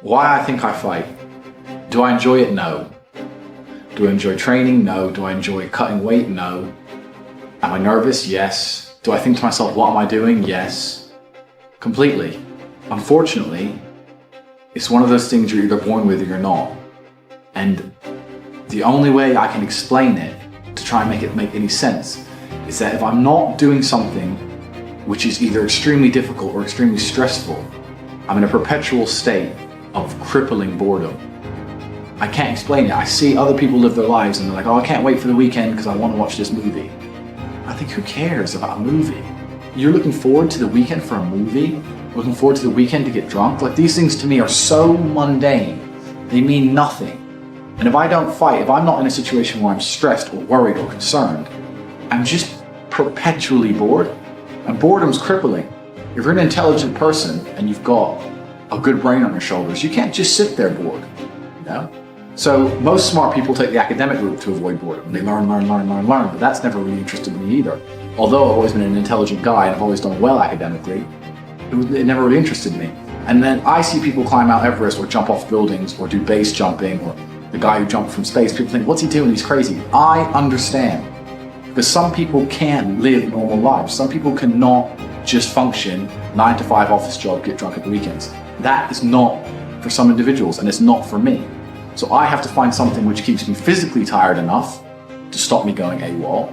Why I think I fight. Do I enjoy it? No. Do I enjoy training? No. Do I enjoy cutting weight? No. Am I nervous? Yes. Do I think to myself, what am I doing? Yes. Completely. Unfortunately, it's one of those things you're either born with or you're not. And the only way I can explain it to try and make it make any sense is that if I'm not doing something which is either extremely difficult or extremely stressful, I'm in a perpetual state of crippling boredom. I can't explain it. I see other people live their lives and they're like, oh, I can't wait for the weekend because I want to watch this movie. I think, who cares about a movie? You're looking forward to the weekend for a movie? Looking forward to the weekend to get drunk? Like, these things to me are so mundane. They mean nothing. And if I don't fight, if I'm not in a situation where I'm stressed or worried or concerned, I'm just perpetually bored. And boredom's crippling. If you're an intelligent person and you've got a good brain on your shoulders, you can't just sit there bored, you know? So most smart people take the academic route to avoid boredom. They learn, but that's never really interested me either. Although I've always been an intelligent guy and I've always done well academically, it never really interested me. And then I see people climb Mount Everest or jump off buildings or do base jumping, or the guy who jumped from space. People think, what's he doing? He's crazy. I understand. Because some people can't live normal lives. Some people cannot just function 9 to 5 office job, get drunk at the weekends. That is not for some individuals, and it's not for me. So I have to find something which keeps me physically tired enough to stop me going AWOL,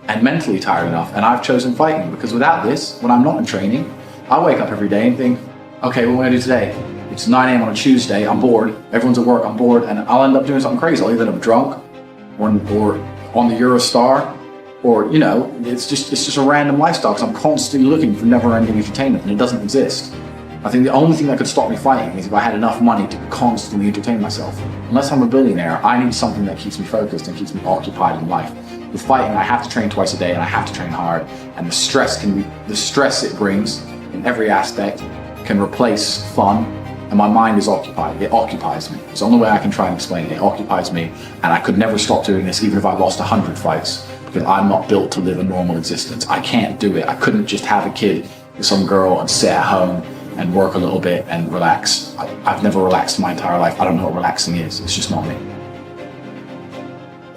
and mentally tired enough. And I've chosen fighting, because without this, when I'm not in training, I wake up every day and think, okay, what am I gonna do today? It's 9 a.m. on a Tuesday, I'm bored, everyone's at work, I'm bored, and I'll end up doing something crazy. I'll either end up drunk or on the Eurostar, or, you know, it's just a random lifestyle, because I'm constantly looking for never-ending entertainment, and it doesn't exist. I think the only thing that could stop me fighting is if I had enough money to constantly entertain myself. Unless I'm a billionaire, I need something that keeps me focused and keeps me occupied in life. With fighting, I have to train twice a day, and I have to train hard, and the stress it brings in every aspect can replace fun, and my mind is occupied. It occupies me. It's the only way I can try and explain it. It occupies me, and I could never stop doing this even if I lost 100 fights, because I'm not built to live a normal existence. I can't do it. I couldn't just have a kid with some girl and sit at home and work a little bit and relax. I've never relaxed my entire life. I don't know what relaxing is. It's just not me.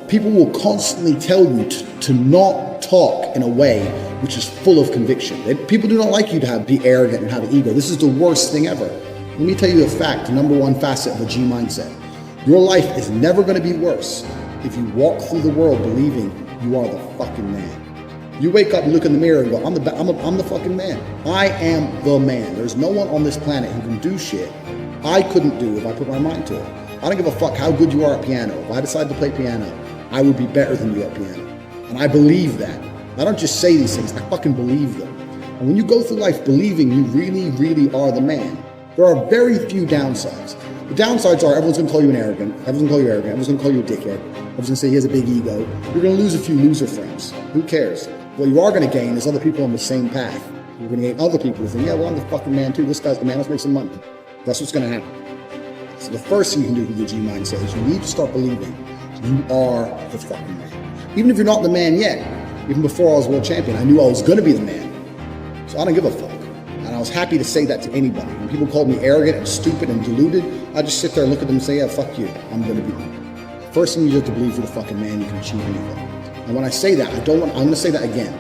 People will constantly tell you to not talk in a way which is full of conviction. People do not like you to be arrogant and have an ego. This is the worst thing ever. Let me tell you a fact, the number one facet of a G mindset. Your life is never going to be worse if you walk through the world believing you are the fucking man. You wake up and look in the mirror and go, I'm the fucking man. I am the man. There's no one on this planet who can do shit I couldn't do if I put my mind to it. I don't give a fuck how good you are at piano. If I decide to play piano, I would be better than you at piano. And I believe that. I don't just say these things, I fucking believe them. And when you go through life believing you really, really are the man, there are very few downsides. The downsides are everyone's gonna call you arrogant, everyone's gonna call you a dickhead, everyone's gonna say he has a big ego. You're gonna lose a few loser friends. Who cares? What you are gonna gain is other people on the same path. You're gonna gain other people who think, yeah, well, I'm the fucking man too. This guy's the man, let's make some money. That's what's gonna happen. So the first thing you can do with your G mindset is you need to start believing you are the fucking man. Even if you're not the man yet, even before I was world champion, I knew I was gonna be the man. So I don't give a fuck. And I was happy to say that to anybody. When people called me arrogant and stupid and deluded, I just sit there and look at them and say, yeah, fuck you, I'm gonna be them. First thing you have to believe you're the fucking man, you can achieve anything. And when I say that, I'm gonna say that again.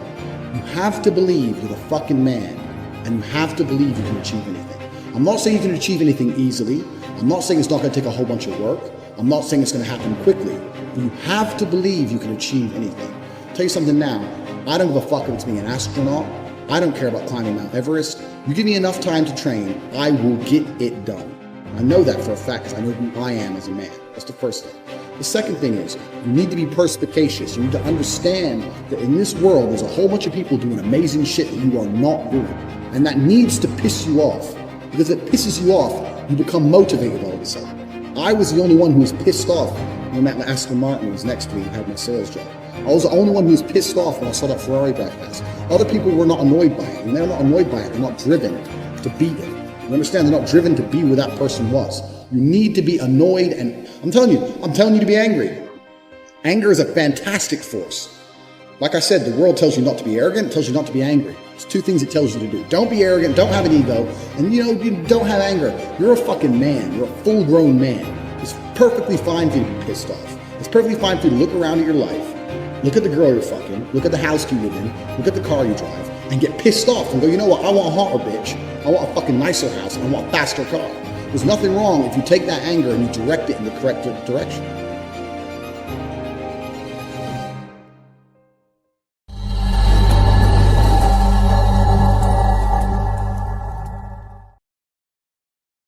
You have to believe you're the fucking man, and you have to believe you can achieve anything. I'm not saying you can achieve anything easily. I'm not saying it's not gonna take a whole bunch of work. I'm not saying it's gonna happen quickly. But you have to believe you can achieve anything. I'll tell you something now, I don't give a fuck if it's being an astronaut. I don't care about climbing Mount Everest. You give me enough time to train, I will get it done. I know that for a fact because I know who I am as a man. That's the first thing. The second thing is, you need to be perspicacious. You need to understand that in this world, there's a whole bunch of people doing amazing shit that you are not doing. And that needs to piss you off. Because if it pisses you off, you become motivated all of a sudden. I was the only one who was pissed off when I met my Aston Martin, who was next to me and had my sales job. I was the only one who was pissed off when I saw that Ferrari back pass. Other people were not annoyed by it. And they're not annoyed by it. They're not driven to beat it. You understand? They're not driven to be where that person was. You need to be annoyed, and I'm telling you to be angry. Anger is a fantastic force. Like I said, the world tells you not to be arrogant, it tells you not to be angry. It's two things it tells you to do. Don't be arrogant, don't have an ego, and you don't have anger. You're a fucking man. You're a full-grown man. It's perfectly fine for you to be pissed off. It's perfectly fine for you to look around at your life, look at the girl you're fucking, look at the house you live in, look at the car you drive, and get pissed off and go, you know what, I want a hotter bitch. I want a fucking nicer house, and I want a faster car. There's nothing wrong if you take that anger and you direct it in the correct direction.